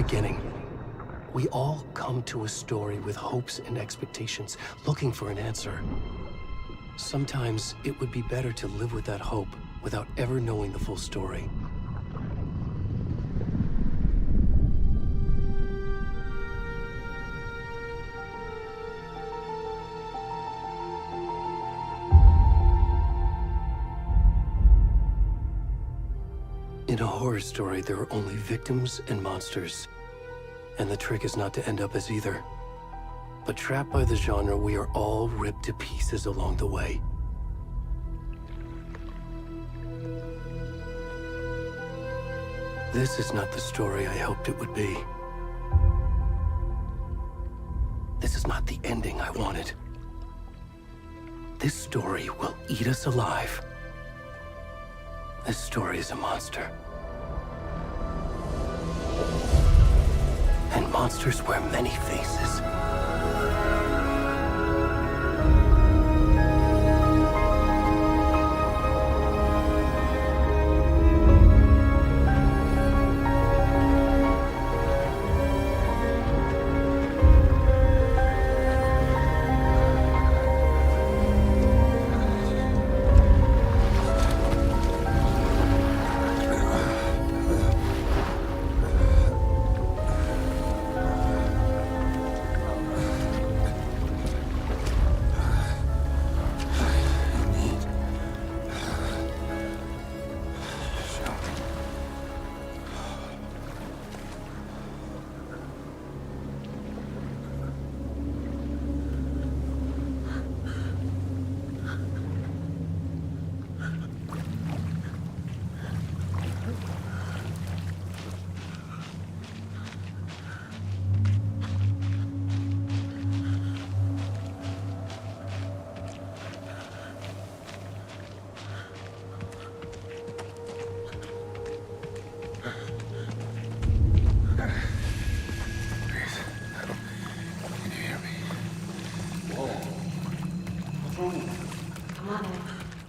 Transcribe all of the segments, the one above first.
beginning. We all come to a story with hopes and expectations, looking for an answer. Sometimes it would be better to live with that hope without ever knowing the full story. In a horror story, there are only victims and monsters. And the trick is not to end up as either. But trapped by the genre, we are all ripped to pieces along the way. This is not the story I hoped it would be. This is not the ending I wanted. This story will eat us alive. This story is a monster. And monsters wear many faces.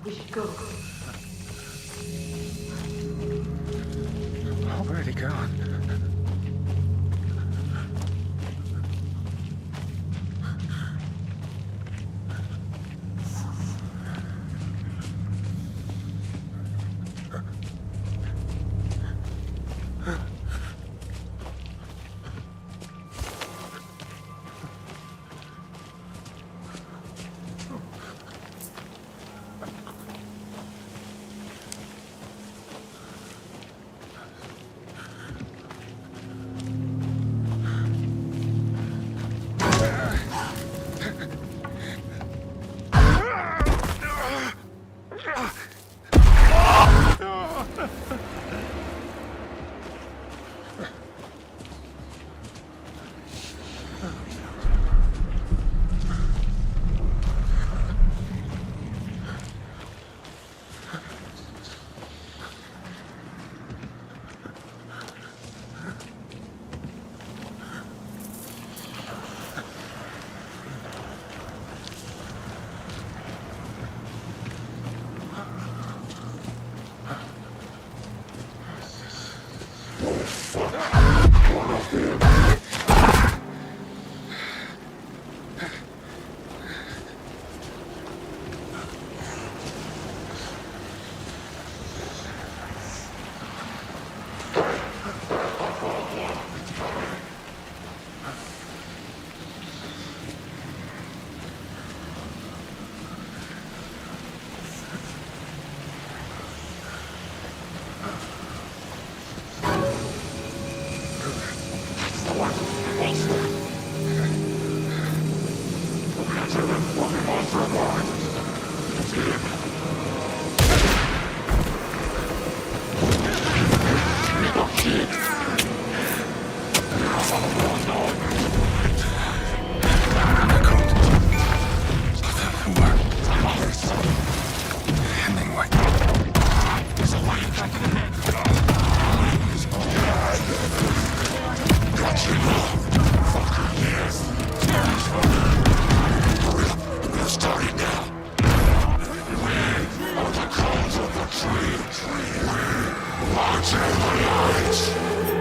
We should go. Where'd he go? Watch the lights!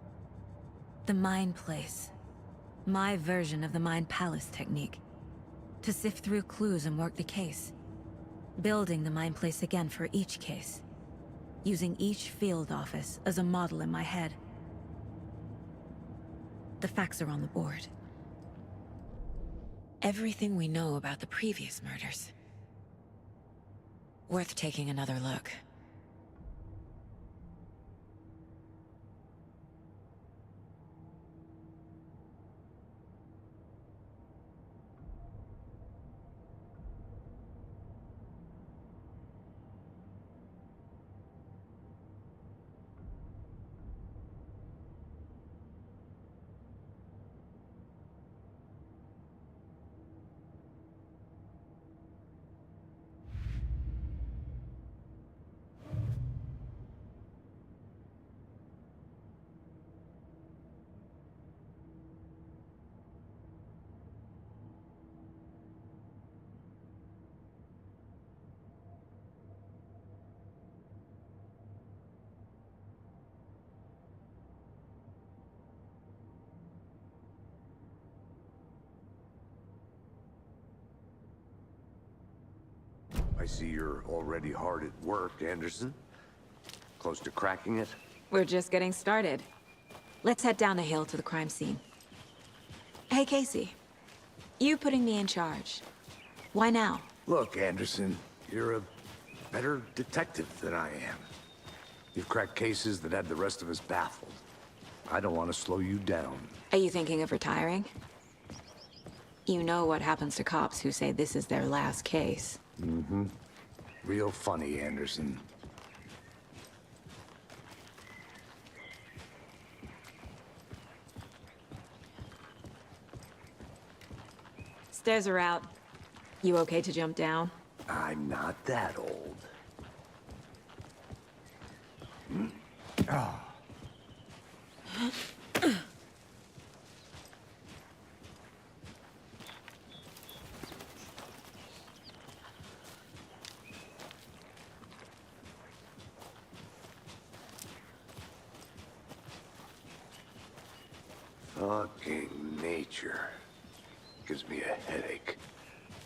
The Mind Place. My version of the Mind Palace technique. To sift through clues and work the case. Building the Mind Place again for each case. Using each field office as a model in my head. The facts are on the board. Everything we know about the previous murders. Worth taking another look. I see you're already hard at work, Anderson. Close to cracking it? We're just getting started. Let's head down the hill to the crime scene. Hey, Casey. You putting me in charge. Why now? Look, Anderson, you're a better detective than I am. You've cracked cases that had the rest of us baffled. I don't want to slow you down. Are you thinking of retiring? You know what happens to cops who say this is their last case. Mm-hmm. Real funny, Anderson. Stairs are out. You okay to jump down? I'm not that old. Oh. Fucking nature. Gives me a headache.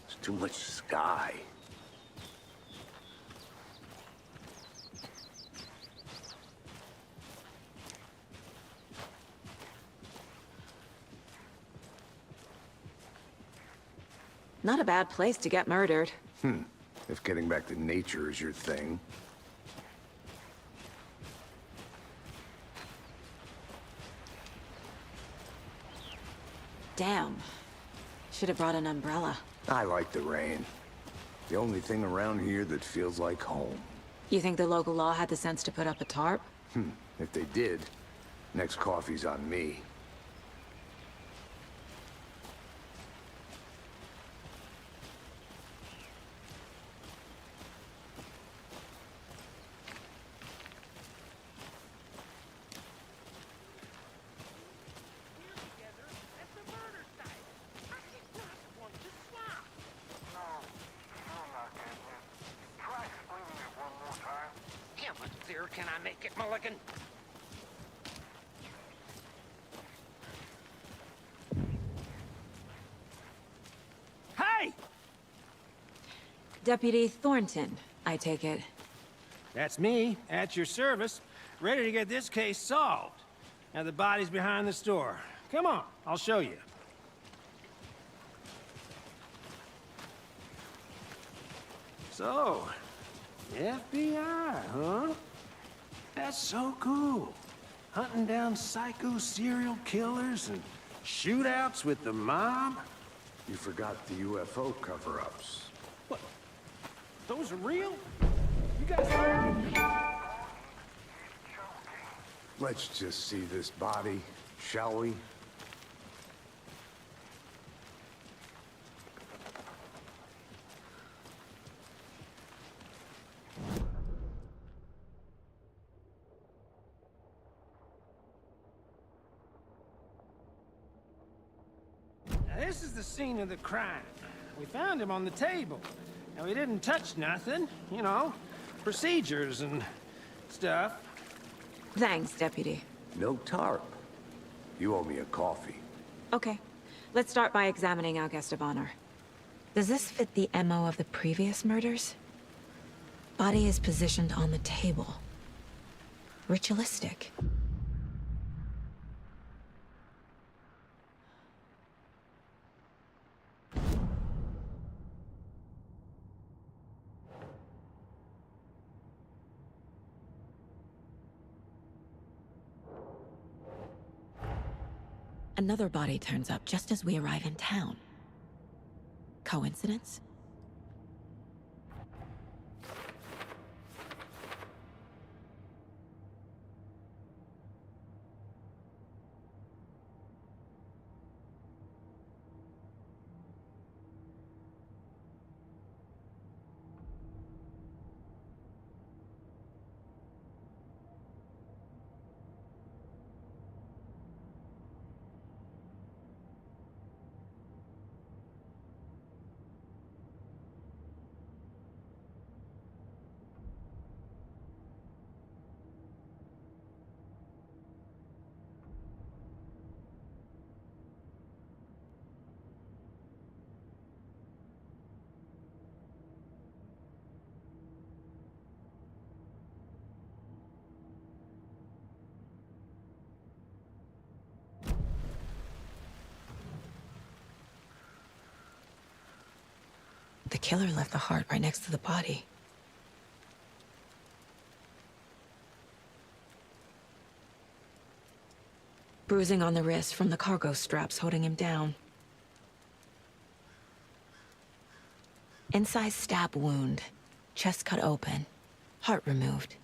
There's too much sky. Not a bad place to get murdered. If getting back to nature is your thing. Damn. Should have brought an umbrella. I like the rain. The only thing around here that feels like home. You think the local law had the sense to put up a tarp? If they did, next coffee's on me. Can I make it, Mulligan? Hey! Deputy Thornton, I take it. That's me, at your service, ready to get this case solved. Now the body's behind the store. Come on, I'll show you. So, FBI, huh? That's so cool. Hunting down psycho serial killers and shootouts with the mob. You forgot the UFO cover-ups. What? Those are real? You guys... Let's just see this body, shall we? This is the scene of the crime. We found him on the table. Now, he didn't touch nothing, you know, procedures and stuff. Thanks, Deputy. No tarp. You owe me a coffee. Okay, let's start by examining our guest of honor. Does this fit the MO of the previous murders? Body is positioned on the table. Ritualistic. Another body turns up just as we arrive in town. Coincidence? The killer left the heart right next to the body. Bruising on the wrist from the cargo straps holding him down. Inside stab wound. Chest cut open. Heart removed.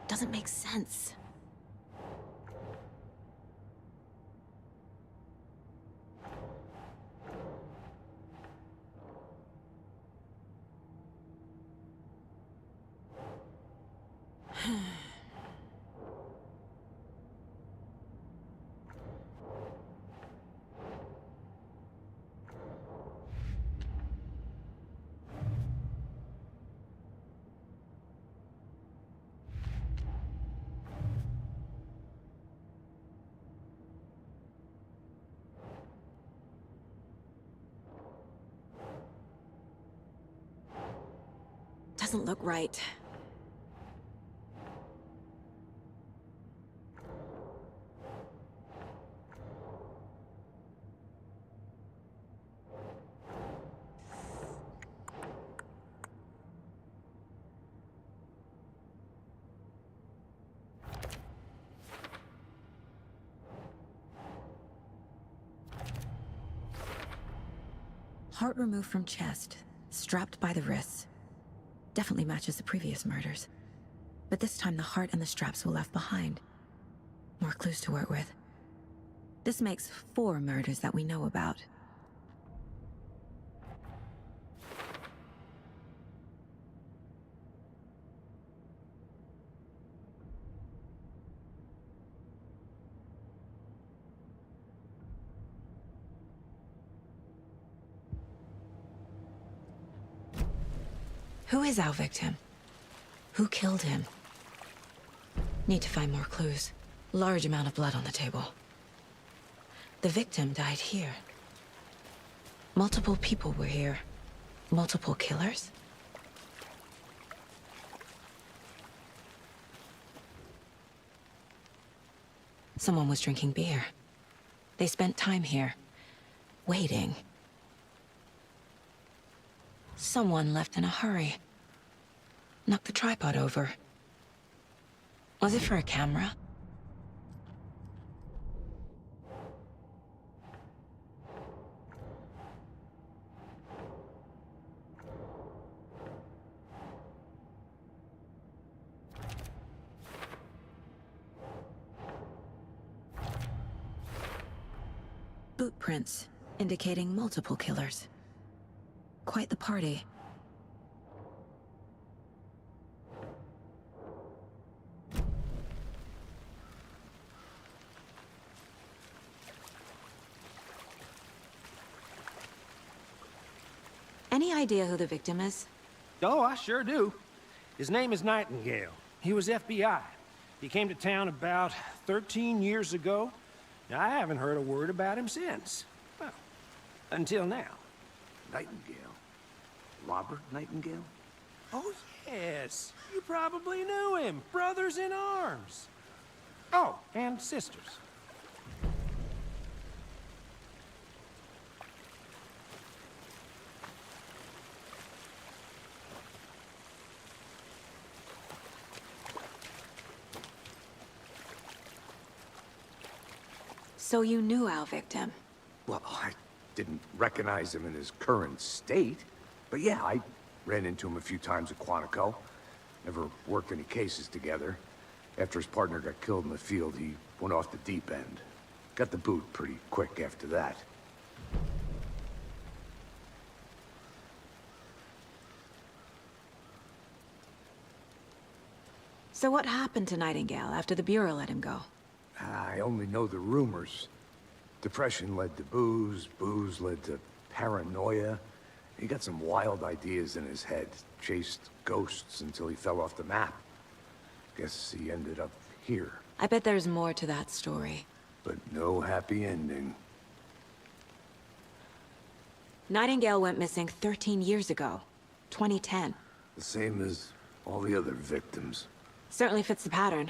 Doesn't make sense. Doesn't look right. Heart removed from chest, strapped by the wrists. Definitely matches the previous murders. But this time the heart and the straps were left behind. More clues to work with. This makes 4 murders that we know about. Who is our victim? Who killed him? Need to find more clues. Large amount of blood on the table. The victim died here. Multiple people were here. Multiple killers? Someone was drinking beer. They spent time here, waiting. Someone left in a hurry. Knocked the tripod over. Was it for a camera? boot prints, indicating multiple killers. Quite the party. Any idea who the victim is? Oh, I sure do. His name is Nightingale. He was FBI. He came to town about 13 years ago. Now, I haven't heard a word about him since. Well, until now. Nightingale? Robert Nightingale? Oh, yes. You probably knew him. Brothers in arms. Oh, and sisters. So you knew our victim? Well, I didn't recognize him in his current state. But yeah, I ran into him a few times at Quantico. Never worked any cases together. After his partner got killed in the field, he went off the deep end. Got the boot pretty quick after that. So what happened to Nightingale after the Bureau let him go? I only know the rumors. Depression led to booze, booze led to paranoia. He got some wild ideas in his head, chased ghosts until he fell off the map. Guess he ended up here, I bet there's more to that story. but no happy ending. Nightingale went missing 13 years ago, 2010. The same as all the other victims. Certainly fits the pattern.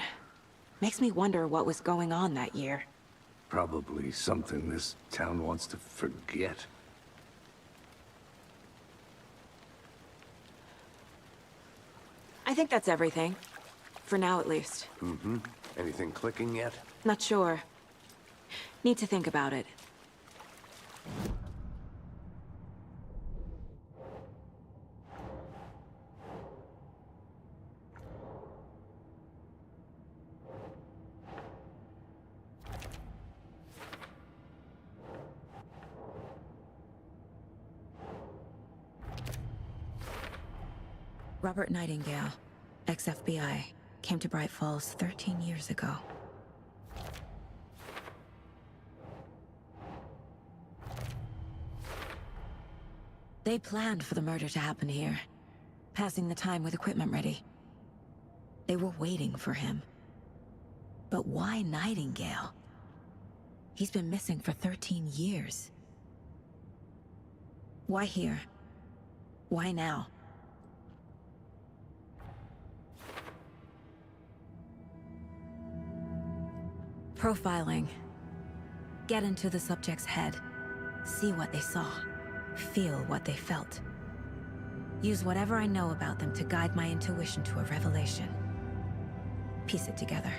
Makes me wonder what was going on that year. Probably something this town wants to forget. I think that's everything. For now, at least. Mm-hmm. Anything clicking yet? Not sure. Need to think about it. Robert Nightingale, ex-FBI, came to Bright Falls 13 years ago. They planned for the murder to happen here, passing the time with equipment ready. They were waiting for him. But why Nightingale? He's been missing for 13 years. Why here? Why now? Profiling. Get into the subject's head. See what they saw. Feel what they felt. Use whatever I know about them to guide my intuition to a revelation. Piece it together.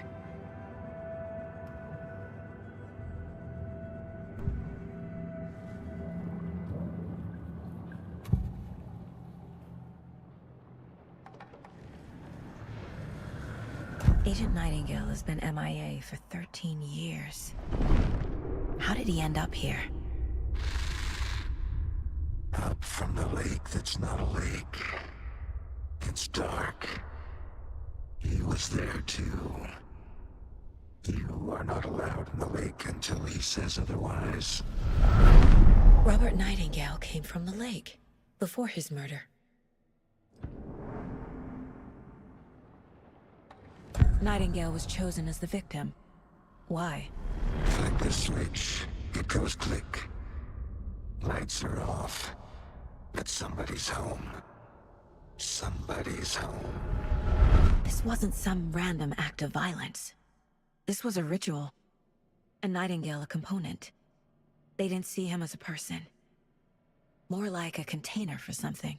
Agent Nightingale has been MIA for 13 years. How did he end up here? Up from the lake that's not a lake. It's dark. He was there too. You are not allowed in the lake until he says otherwise. Robert Nightingale came from the lake, before his murder. Nightingale was chosen as the victim. Why? Flick the switch, it goes click. Lights are off. But somebody's home. Somebody's home. This wasn't some random act of violence. This was a ritual. And Nightingale a component. They didn't see him as a person. More like a container for something.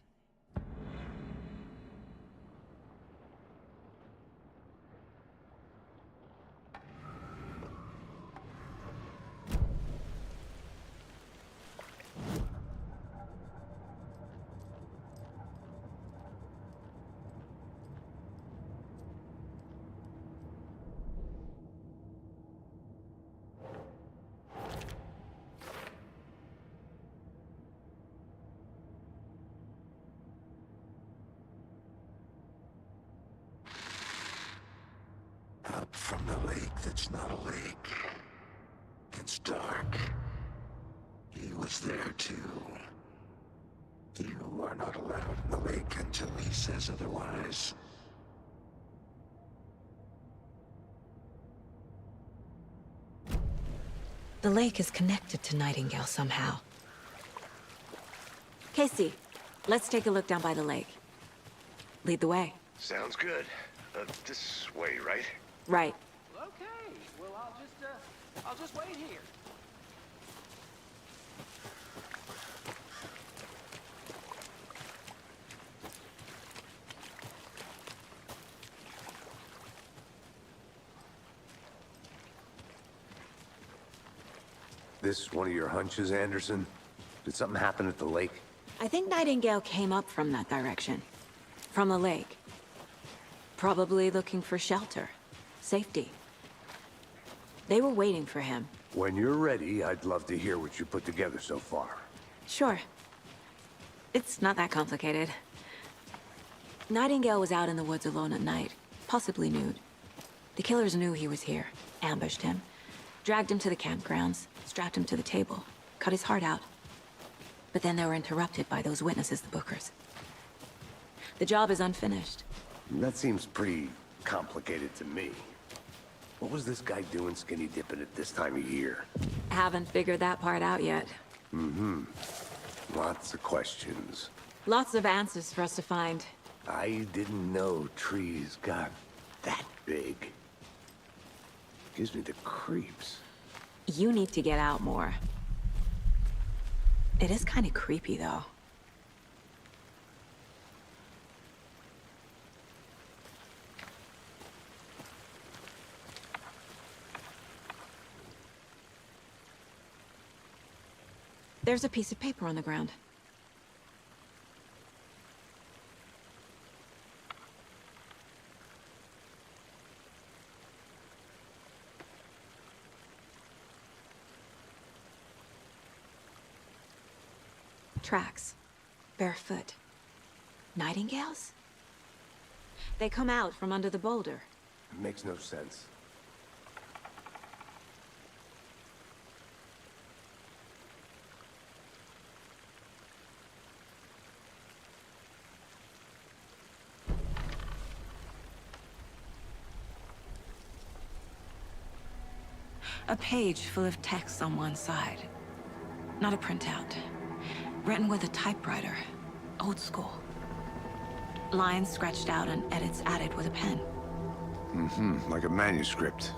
Up from the lake that's not a lake. It's dark. He was there too. You are not allowed in the lake until he says otherwise. The lake is connected to Nightingale somehow. Casey, let's take a look down by the lake. Lead the way. Sounds good. This way, right? Right. Okay, well, I'll just wait here. This one of your hunches, Anderson? Did something happen at the lake? I think Nightingale came up from that direction. From the lake. Probably looking for shelter. Safety. They were waiting for him. When you're ready, I'd love to hear what you put together so far. Sure. It's not that complicated. Nightingale was out in the woods alone at night, possibly nude. The killers knew he was here, ambushed him, dragged him to the campgrounds, strapped him to the table, cut his heart out. But then they were interrupted by those witnesses, the Bookers. The job is unfinished. That seems pretty complicated to me. What was this guy doing skinny dipping at this time of year? Haven't figured that part out yet. Lots of questions. Lots of answers for us to find. I didn't know trees got that big. Gives me the creeps. You need to get out more. It is kind of creepy, though. There's a piece of paper on the ground. Tracks. Barefoot. Nightingales? They come out from under the boulder. It makes no sense. A page full of text on one side. Not a printout. Written with a typewriter. Old school. Lines scratched out and edits added with a pen. Like a manuscript.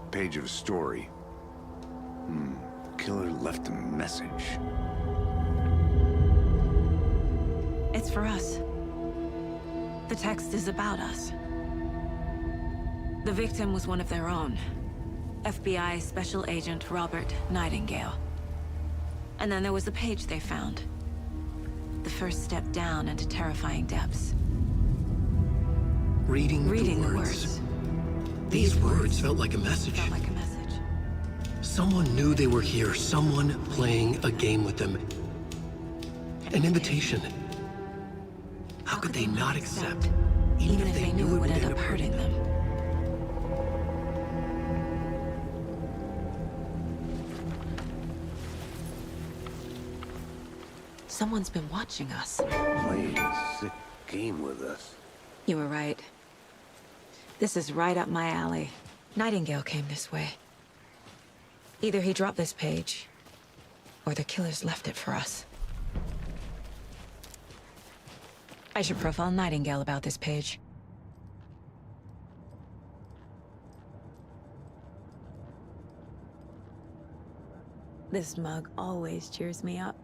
Page of a story. Killer left a message. It's for us. The text is about us. The victim was one of their own. FBI Special Agent Robert Nightingale. And then there was the page they found. The first step down into terrifying depths. Reading the words. These words felt like a message. Felt like a message. Someone knew they were here. Someone playing a game with them. An invitation. How could they not accept? Even if they knew it would end up hurting them. Someone's been watching us. Playing a sick game with us. You were right. This is right up my alley. Nightingale came this way. Either he dropped this page, or the killers left it for us. I should profile Nightingale about this page. This mug always cheers me up.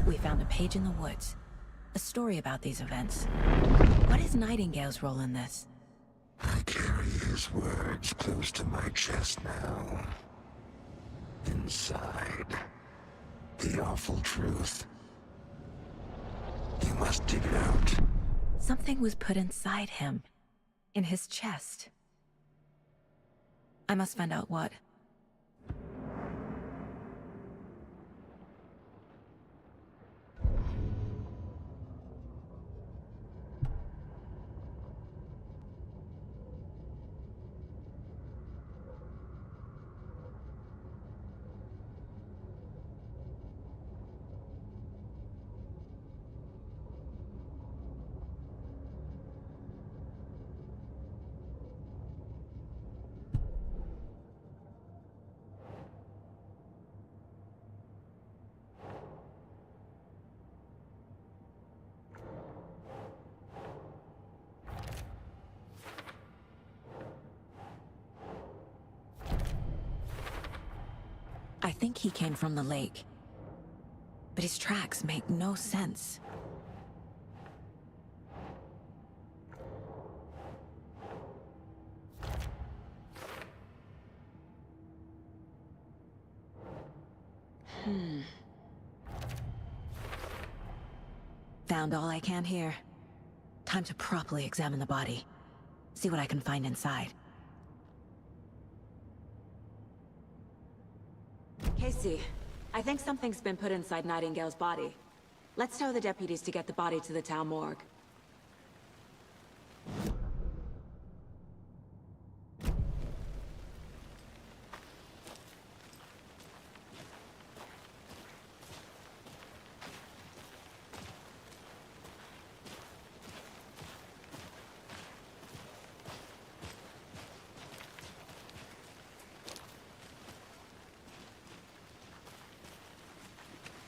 We found a page in the woods. A story about these events. What is Nightingale's role in this? I carry his words close to my chest now. Inside, the awful truth. You must dig it out. Something was put inside him. In his chest. I must find out what. I think he came from the lake. But his tracks make no sense. Found all I can here. Time to properly examine the body. See what I can find inside. Casey, I think something's been put inside Nightingale's body. Let's tell the deputies to get the body to the town morgue.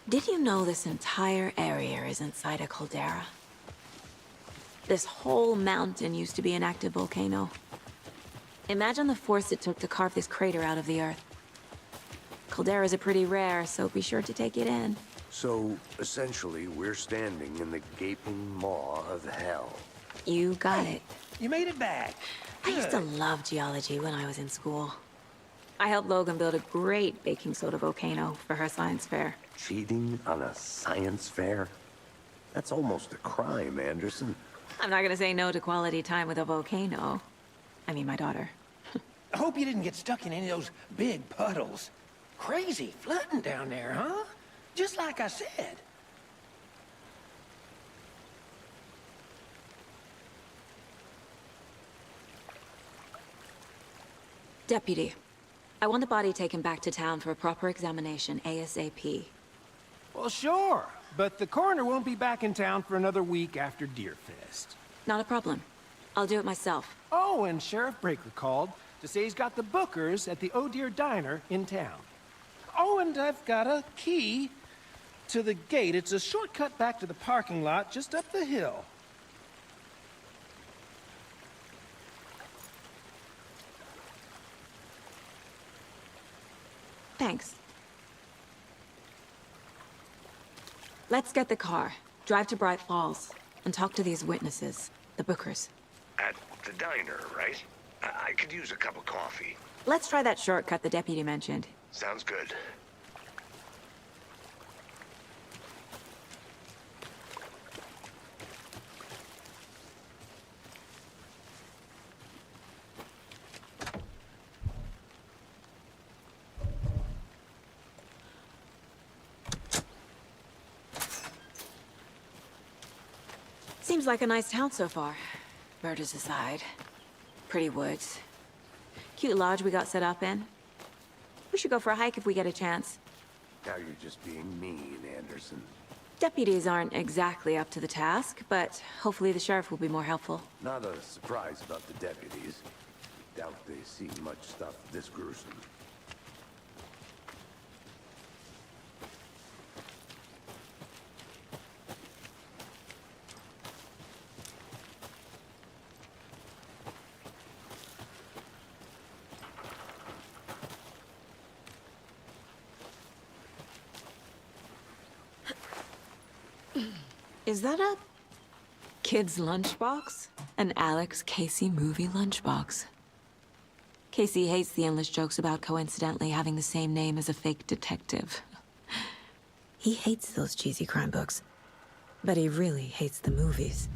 Did you know this entire area is inside a caldera? This whole mountain used to be an active volcano. Imagine the force it took to carve this crater out of the earth. Calderas are pretty rare, so be sure to take it in. So, essentially, we're standing in the gaping maw of hell. You got it. You made it back. I used to love geology when I was in school. I helped Logan build a great baking soda volcano for her science fair. Cheating on a science fair? That's almost a crime, Anderson. I'm not gonna say no to quality time with a volcano. I mean, my daughter. I hope you didn't get stuck in any of those big puddles. Crazy flooding down there, huh? Just like I said. Deputy, I want the body taken back to town for a proper examination ASAP. Well, sure. But the coroner won't be back in town for another week after Deerfest. Not a problem. I'll do it myself. Oh, and Sheriff Breaker called to say he's got the Bookers at the Oh Dear Diner in town. Oh, and I've got a key to the gate. It's a shortcut back to the parking lot just up the hill. Thanks. Let's get the car, drive to Bright Falls, and talk to these witnesses, the Bookers. At the diner, right? I could use a cup of coffee. Let's try that shortcut the deputy mentioned. Sounds good. Seems like a nice town so far. Murders aside. Pretty woods. Cute lodge we got set up in. We should go for a hike if we get a chance. Now you're just being mean, Anderson. Deputies aren't exactly up to the task, but hopefully the sheriff will be more helpful. Not a surprise about the deputies. Doubt they see much stuff this gruesome. Is that a kid's lunchbox? An Alex Casey movie lunchbox. Casey hates the endless jokes about coincidentally having the same name as a fake detective. He hates those cheesy crime books, but he really hates the movies.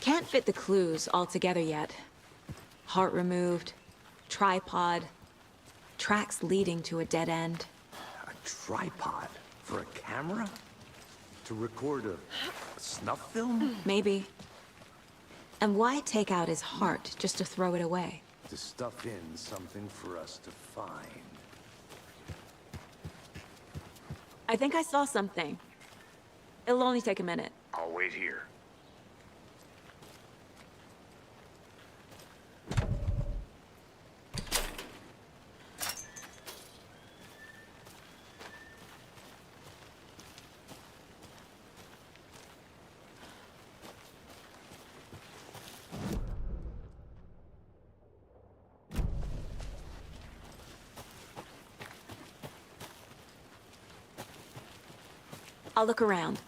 Can't fit the clues all together yet, Heart removed, tripod, tracks leading to a dead end. A tripod for a camera? To record a snuff film? Maybe. And why take out his heart just to throw it away? To stuff in something for us to find. I think I saw something. It'll only take a minute. I'll wait here. I'll look around.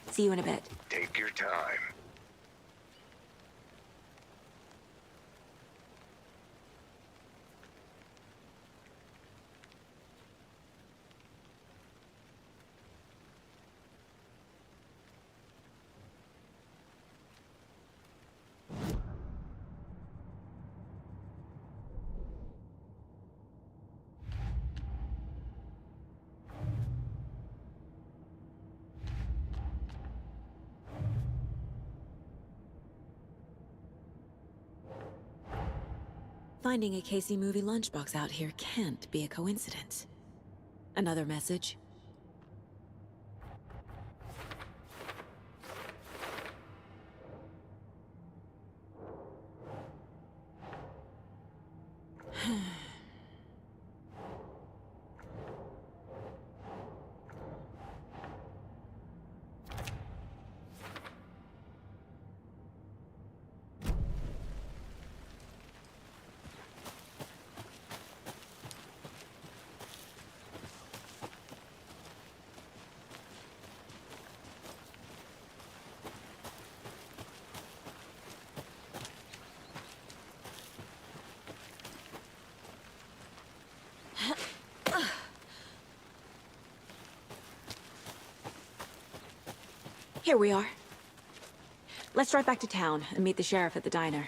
See you in a bit. Take your time. Finding a Casey movie lunchbox out here can't be a coincidence. Another message? Here we are. Let's drive back to town and meet the sheriff at the diner.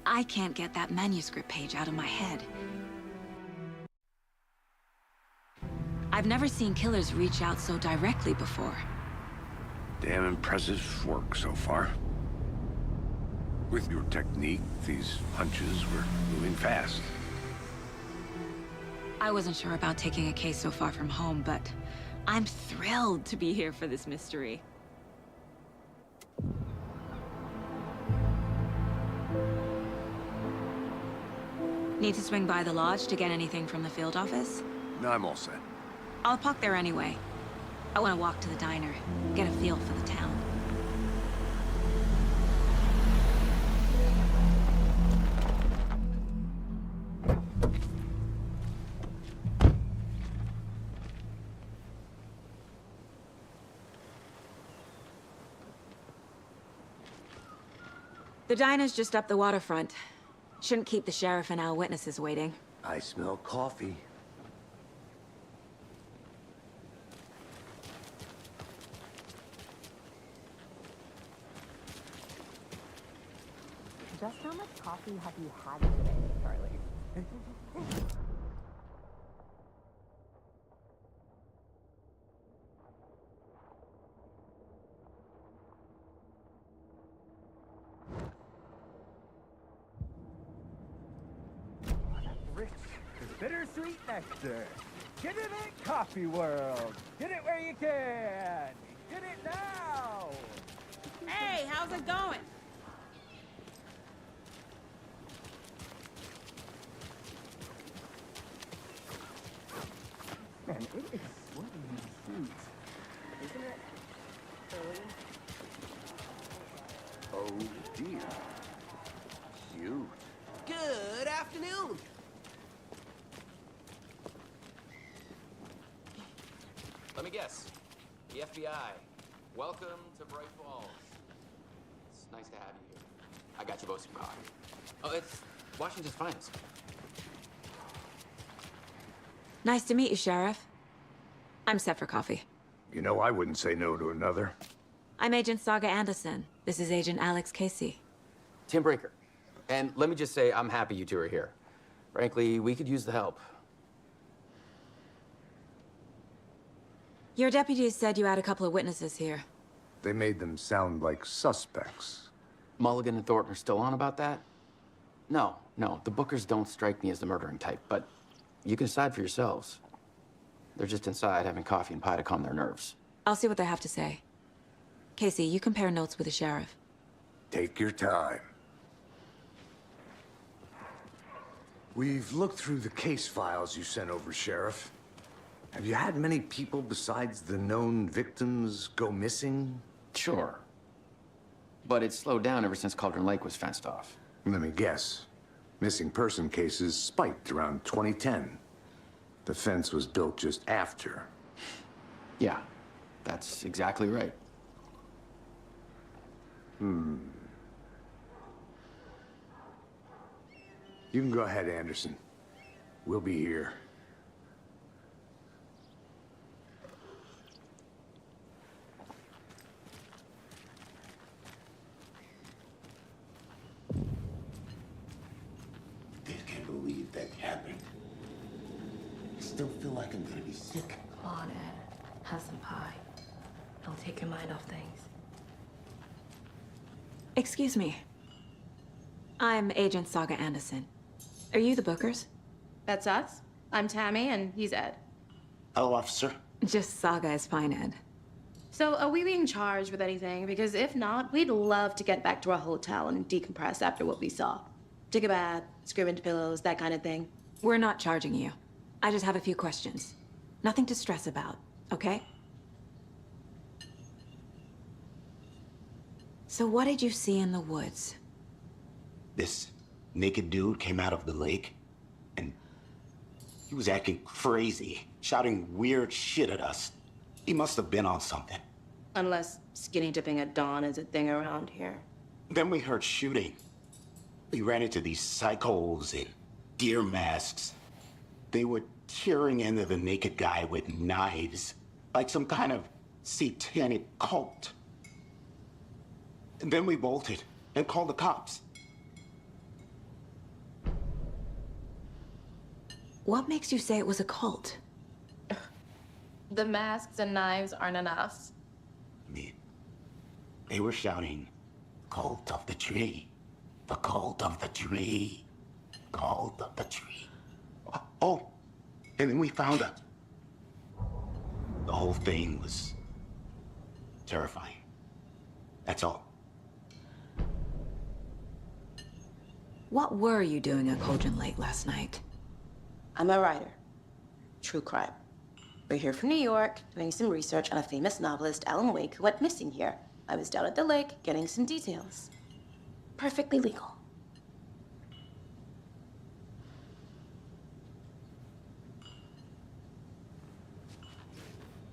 I can't get that manuscript page out of my head. I've never seen killers reach out so directly before. Damn impressive work so far. With your technique, these hunches were moving fast. I wasn't sure about taking a case so far from home, but I'm thrilled to be here for this mystery. Need to swing by the lodge to get anything from the field office? No, I'm all set. I'll park there anyway. I want to walk to the diner, get a feel for the town. The diner's just up the waterfront. Shouldn't keep the sheriff and our witnesses waiting. I smell coffee. Just how much coffee have you had today, Charlie? Rich, bittersweet nectar. Get it in Coffee World. Get it where you can. Get it now. Hey, how's it going? Man, it is sweaty in these suits. Isn't it? Oh dear. Cute. Good afternoon. Let me guess. The FBI. Welcome to Bright Falls. It's nice to have you here. I got you both some coffee. Oh, it's Washington's finest. Nice to meet you, Sheriff. I'm set for coffee. You know, I wouldn't say no to another. I'm Agent Saga Anderson. This is Agent Alex Casey. Tim Brinker. And let me just say, I'm happy you two are here. Frankly, we could use the help. Your deputies said you had a couple of witnesses here. They made them sound like suspects. Mulligan and Thornton are still on about that? No, the Bookers don't strike me as the murdering type, but you can decide for yourselves. They're just inside having coffee and pie to calm their nerves. I'll see what they have to say. Casey, you compare notes with the sheriff. Take your time. We've looked through the case files you sent over, Sheriff. Have you had many people besides the known victims go missing? Sure. But it's slowed down ever since Cauldron Lake was fenced off. Let me guess. Missing person cases spiked around 2010. The fence was built just after. Yeah, that's exactly right. You can go ahead, Anderson. We'll be here. I can't believe that happened. I still feel like I'm gonna be sick. Come on, Ed. Have some pie. It'll take your mind off things. Excuse me. I'm Agent Saga Anderson. Are you the Bookers? That's us. I'm Tammy, and he's Ed. Hello, officer. Just Saga is fine, Ed. So, are we being charged with anything? Because if not, we'd love to get back to our hotel and decompress after what we saw. Take a bath, scream into pillows, that kind of thing. We're not charging you. I just have a few questions. Nothing to stress about, okay? So what did you see in the woods? This naked dude came out of the lake, and he was acting crazy, shouting weird shit at us. He must have been on something. Unless skinny dipping at dawn is a thing around here. Then we heard shooting. We ran into these psychos in deer masks. They were tearing into the naked guy with knives, like some kind of satanic cult. And then we bolted and called the cops. What makes you say it was a cult? The masks and knives aren't enough. I mean, they were shouting, "Cult of the tree, the cult of the tree, cult of the tree." Oh, and then we found out. The whole thing was terrifying. That's all. What were you doing at Cauldron Lake last night? I'm a writer. True crime. We're here from New York, doing some research on a famous novelist, Alan Wake, who went missing here. I was down at the lake, getting some details. Perfectly legal.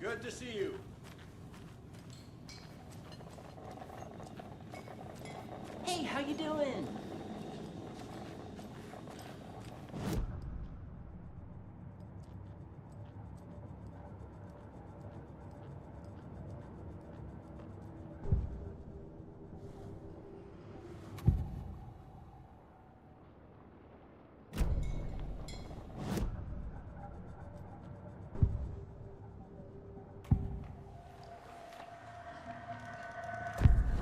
Good to see you. Hey, how you doing?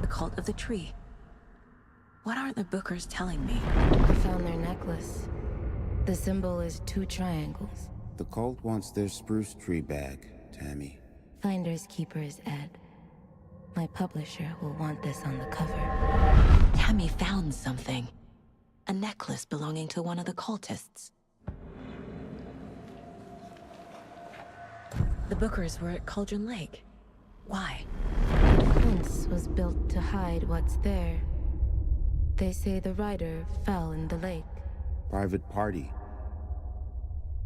Cult of the Tree. What aren't the Bookers telling me? I found their necklace. The symbol is 2 triangles. The cult wants their spruce tree back, Tammy. Finders keepers, Ed. My publisher will want this on the cover. Tammy found something. A necklace belonging to one of the cultists. The Bookers were at Cauldron Lake. Why? The fence was built to hide what's there. They say the rider fell in the lake. Private party.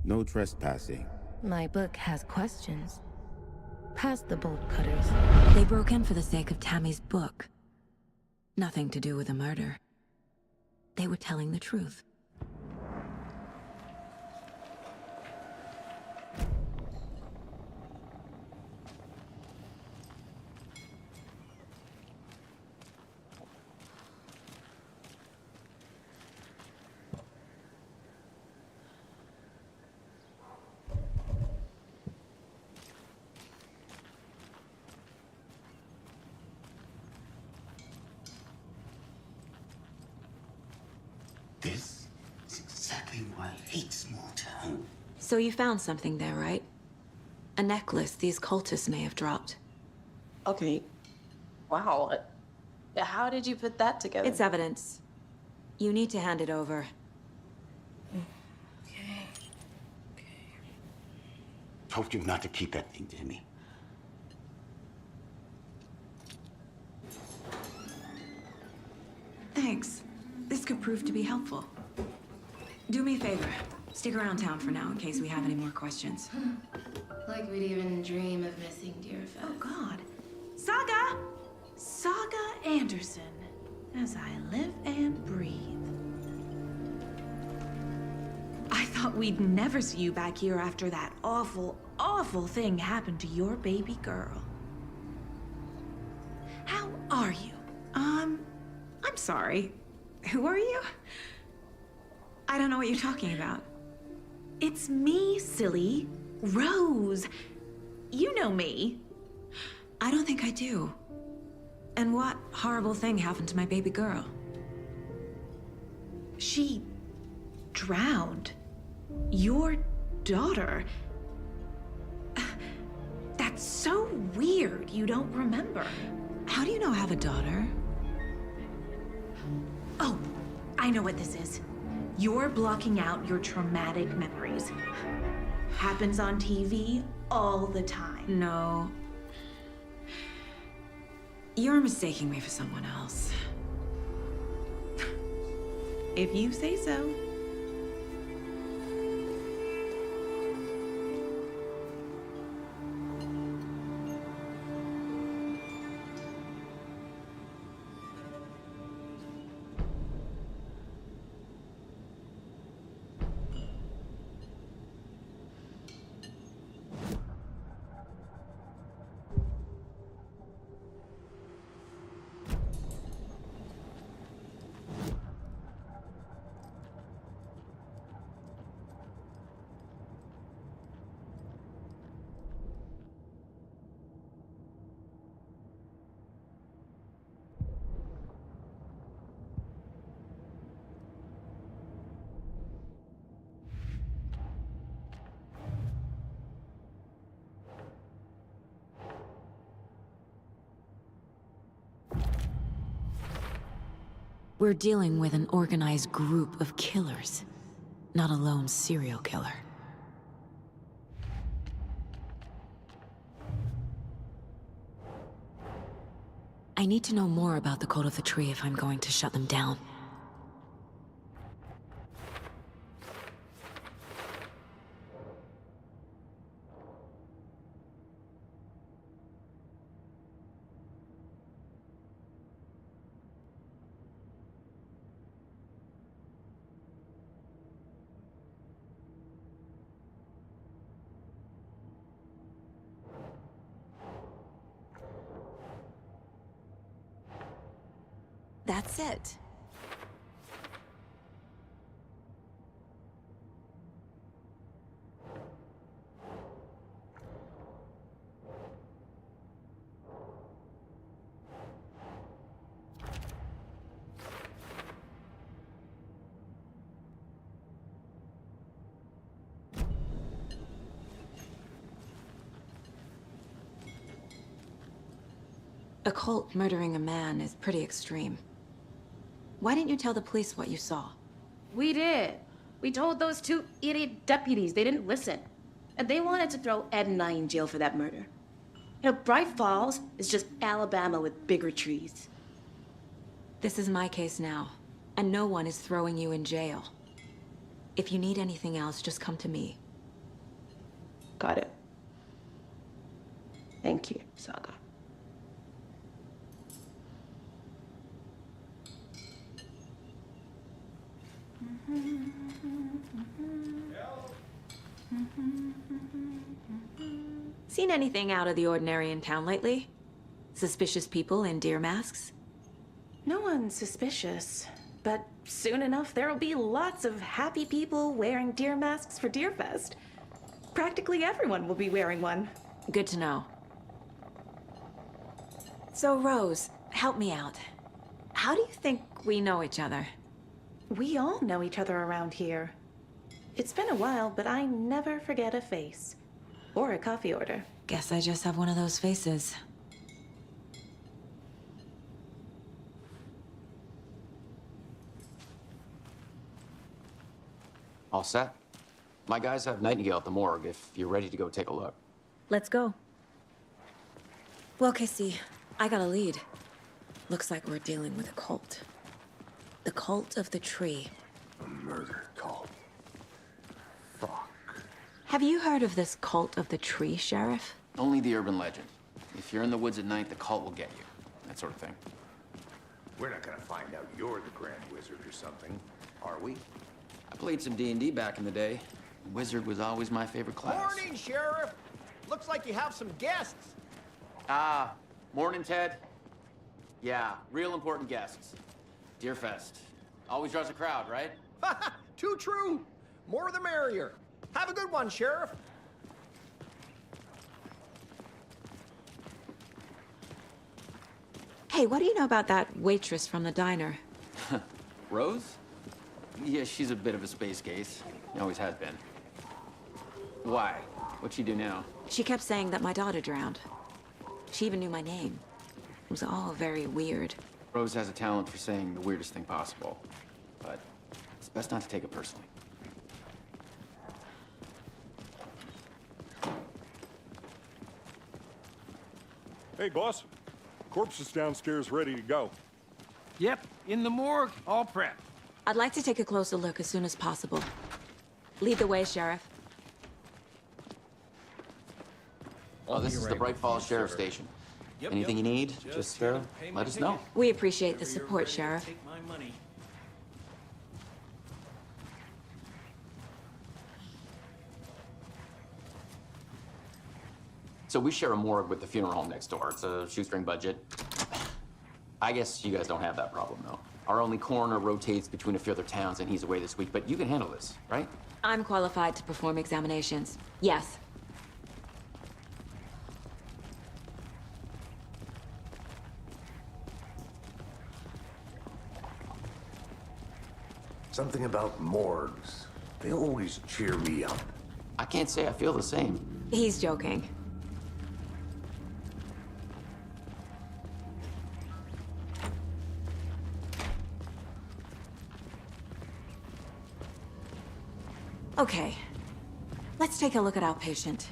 No trespassing. My book has questions. Past the bolt cutters. They broke in for the sake of Tammy's book. Nothing to do with the murder. They were telling the truth. This is exactly why I hate small town. So you found something there, right? A necklace these cultists may have dropped. Okay. Wow. How did you put that together? It's evidence. You need to hand it over. Told you not to keep that thing, Tammy. Thanks. This could prove to be helpful. Do me a favor. Stick around town for now in case we have any more questions. Like we'd even dream of missing Deerfest. Oh, God. Saga! Saga Anderson. As I live and breathe. I thought we'd never see you back here after that awful, awful thing happened to your baby girl. How are you? I'm sorry. Who are you? I don't know what you're talking about. It's me, silly. Rose. You know me. I don't think I do. And what horrible thing happened to my baby girl? She drowned. Your daughter. That's so weird you don't remember. How do you know I have a daughter? Oh, I know what this is. You're blocking out your traumatic memories. Happens on TV all the time. No. You're mistaking me for someone else. If you say so. We're dealing with an organized group of killers, not a lone serial killer. I need to know more about the Cult of the Tree if I'm going to shut them down. That's it. A cult murdering a man is pretty extreme. Why didn't you tell the police what you saw? We did. We told those two idiot deputies. They didn't listen. And they wanted to throw Ed and I in jail for that murder. You know, Bright Falls is just Alabama with bigger trees. This is my case now, and no one is throwing you in jail. If you need anything else, just come to me. Got it. Thank you, Saga. Seen anything out of the ordinary in town lately? Suspicious people in deer masks? No one's suspicious, but soon enough there'll be lots of happy people wearing deer masks for Deerfest. Practically everyone will be wearing one. Good to know. So, Rose, help me out. How do you think we know each other? We all know each other around here. It's been a while, but I never forget a face. Or a coffee order. Guess I just have one of those faces. All set? My guys have Nightingale at the morgue if you're ready to go take a look. Let's go. Well, Casey, I got a lead. Looks like we're dealing with a cult. The cult of the tree. A murder cult. Fuck. Have you heard of this cult of the tree, Sheriff? Only the urban legend. If you're in the woods at night, the cult will get you. That sort of thing. We're not gonna find out you're the Grand Wizard or something, are we? I played some D&D back in the day. Wizard was always my favorite class. Morning, Sheriff. Looks like you have some guests. Morning, Ted. Yeah, real important guests. Deerfest. Always draws a crowd, right? Too true. More the merrier. Have a good one, Sheriff. Hey, what do you know about that waitress from the diner? Rose? Yeah, she's a bit of a space case. Always has been. Why? What'd she do now? She kept saying that my daughter drowned. She even knew my name. It was all very weird. Rose has a talent for saying the weirdest thing possible. But it's best not to take it personally. Hey, boss. Corpse is downstairs ready to go. Yep, in the morgue, all prepped. I'd like to take a closer look as soon as possible. Lead the way, Sheriff. Oh, this is the Bright Falls Sheriff Station. Anything you need, just let us know. We appreciate the support, Sheriff. Take my money. So we share a morgue with the funeral home next door. It's a shoestring budget. I guess you guys don't have that problem, though. Our only coroner rotates between a few other towns, and he's away this week, but you can handle this, right? I'm qualified to perform examinations. Yes. Something about morgues. They always cheer me up. I can't say I feel the same. He's joking. Okay, let's take a look at our patient.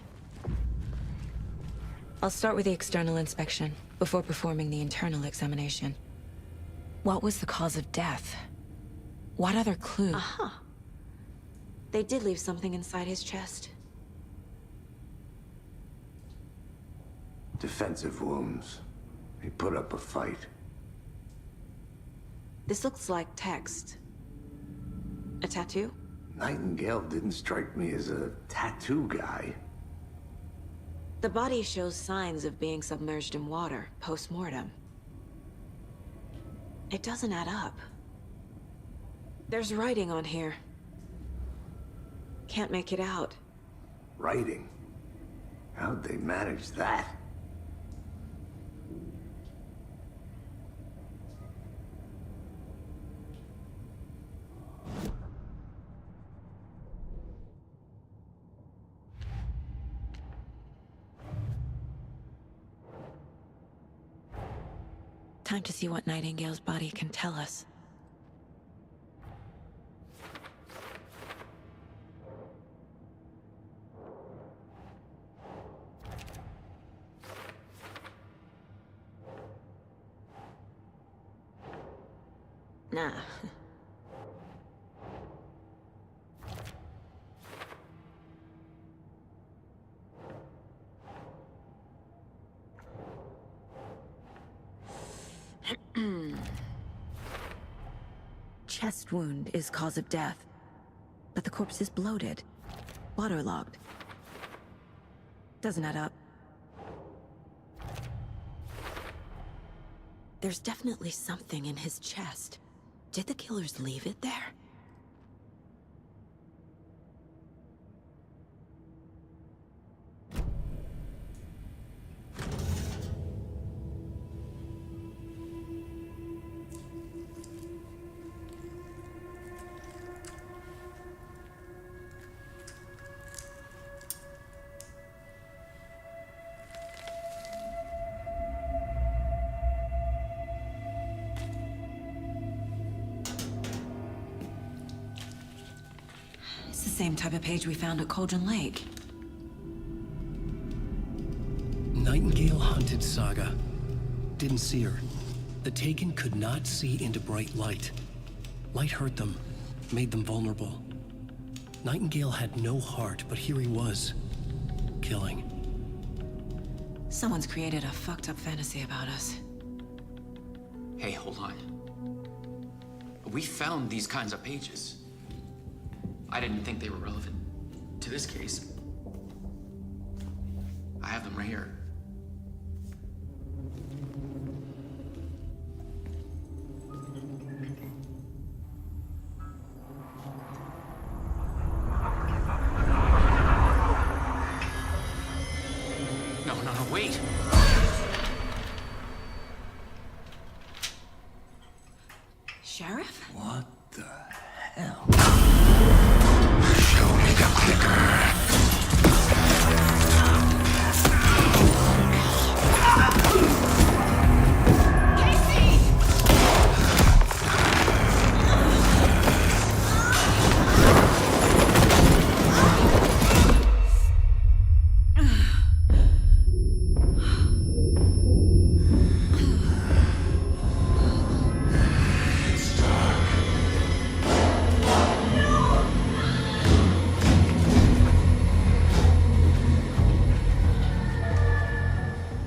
I'll start with the external inspection before performing the internal examination. What was the cause of death? What other clue? Aha. They did leave something inside his chest. Defensive wounds. He put up a fight. This looks like text. A tattoo? Nightingale didn't strike me as a tattoo guy. The body shows signs of being submerged in water, post-mortem. It doesn't add up. There's writing on here. Can't make it out. Writing? How'd they manage that? Time to see what Nightingale's body can tell us. Nah. chest wound is cause of death, but the corpse is bloated, waterlogged. Doesn't add up. There's definitely something in his chest. Did the killers leave it there? It's the same type of page we found at Cauldron Lake. Nightingale hunted Saga. Didn't see her. The Taken could not see into bright light. Light hurt them, made them vulnerable. Nightingale had no heart, but here he was, killing. Someone's created a fucked up fantasy about us. Hey, hold on. We found these kinds of pages. I didn't think they were relevant to this case. I have them right here. No, wait. Sheriff? What the hell? Show me the clicker.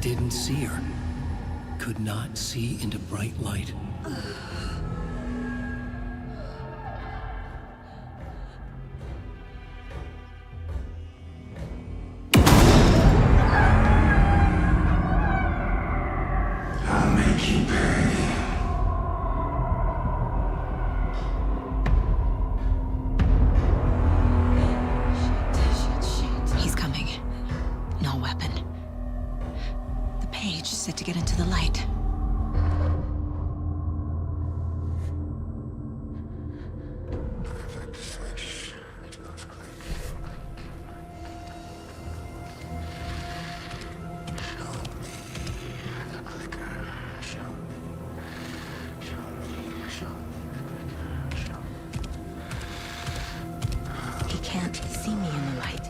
Didn't see her. Could not see into bright light. I'll make you pay. He's coming. No weapon. The page set to get into the light. He can't see me in the light.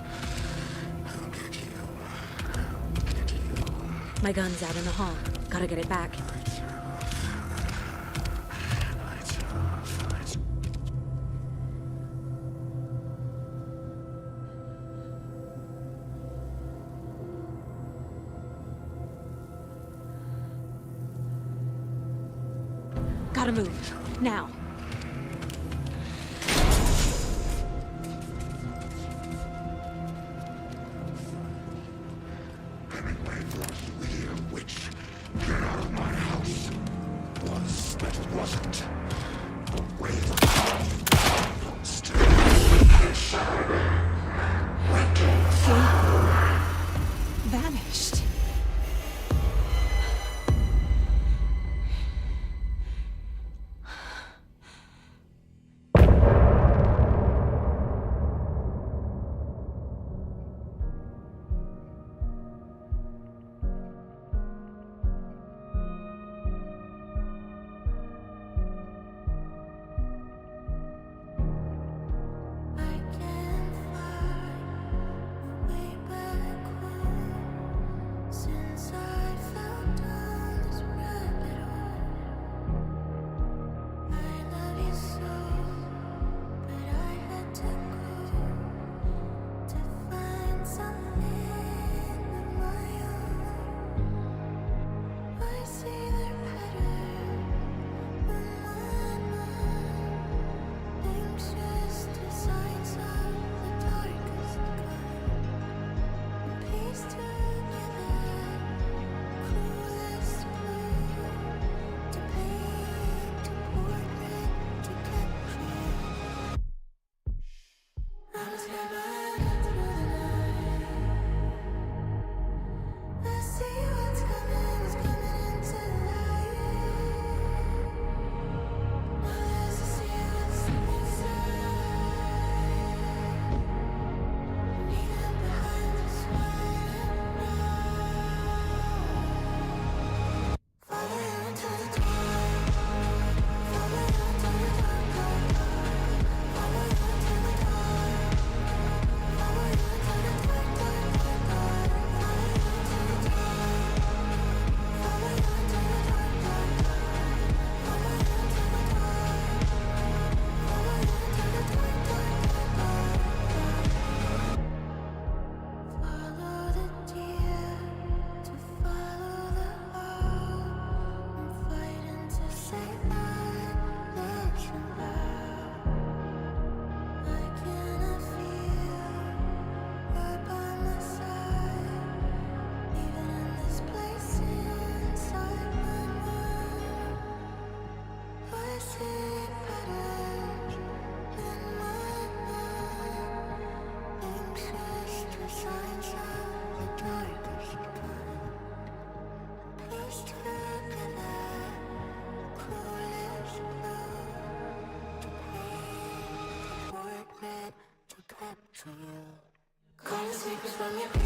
My gun's out in the hall. Gotta get it back. Gotta move. Now. Hemingway brought you here, witch. Get out of my house. Was, but it wasn't. The way the heart still inside. Vanished. Call the sleepers from your